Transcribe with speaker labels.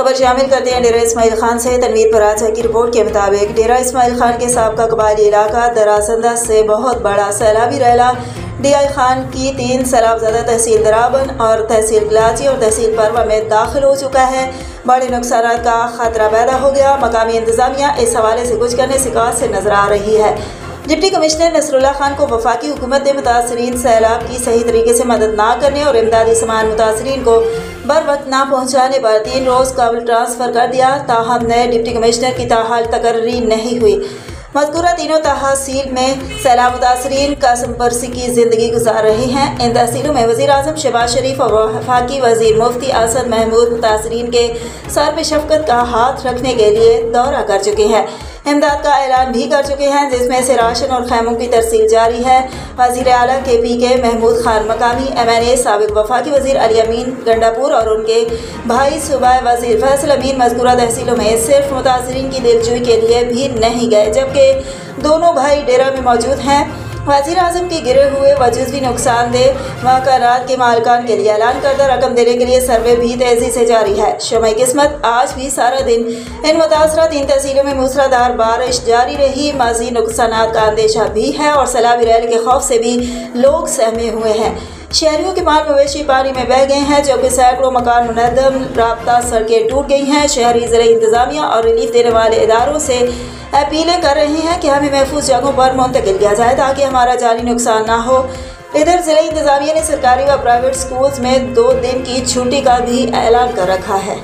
Speaker 1: खबर शामिल करते हैं डेरा इस्माइल खान से। तनवीर पराचा की रिपोर्ट के मुताबिक डेरा इस्माइल खान के साबका कबायली इलाका दरासंदा से बहुत बड़ा सैलाबी रैला डीआई खान की 3 सैलाबज़दा तहसील दराबन और तहसील गलाची और तहसील परवा में दाखिल हो चुका है। बड़े नुकसान का खतरा पैदा हो गया। मकामी इंतजामिया इस हवाले से कुछ करने से काज से नजर आ रही है। डिप्टी कमिश्नर नसरुल्लाह खान को वफाकी हुकूमत ने मुतासरीन सैलाब की सही तरीके से मदद ना करने और इमदादी सामान मुतासरीन को बर वक्त ना पहुँचाने पर 3 रोज़ कबल ट्रांसफ़र कर दिया। ताहम नए डिप्टी कमिश्नर की ताहाल तकर्री नहीं हुई। मज़कूरा तीनों तहसील में सैलाब मुतासरीन कसम परसी की ज़िंदगी गुजार रहे हैं। इन तहसीलों में वज़ीर आज़म शहबाज शरीफ और वफाकी वज़ीर मुफ्ती असद महमूद मुतासरीन के सर पे शफ़क़त का हाथ रखने के लिए दौरा कर चुके हैं। इमदाद का ऐलान भी कर चुके हैं, जिसमें से राशन और खैमों की तरसील जारी है। वज़ीर आला KPK महमूद खान, मकामी MNA साबिक़ वफाकी वज़ीर अली अमीन गंडापुर और उनके भाई सूबाई वज़ीर फैसल अमीन मज़कूरा तहसीलों में सिर्फ मुतासरीन की दिलजोई के लिए भी नहीं गए, जबकि दोनों भाई डेरा में मौजूद हैं। वज़ीर आज़म के गिरे हुए वजूदी नुकसानदेह मकानात के मालिकान के लिए ऐलान करदा रकम देने के लिए सर्वे भी तेज़ी से जारी है। शमाई किस्मत आज भी सारा दिन इन मुतासरा 3 तहसीलों में मूसलाधार बारिश जारी रही। मज़ीद नुकसानात का अंदेशा भी है और सैलाबी रैली के खौफ से भी लोग सहमे हुए हैं। शहरियों के माल मवेशी पानी में बह गए हैं, जबकि सैकड़ों मकान मुनहदम, राब्ता सड़कें टूट गई हैं। शहरी ज़िला इंतज़ामिया और रिलीफ देने वाले इदारों से अपीलें कर रहे हैं कि हमें महफूज जगहों पर मुंतकिल किया जाए ताकि हमारा जानी नुकसान ना हो। इधर ज़िला इंतज़ामिया ने सरकारी व प्राइवेट स्कूल्स में 2 दिन की छुट्टी का भी ऐलान कर रखा है।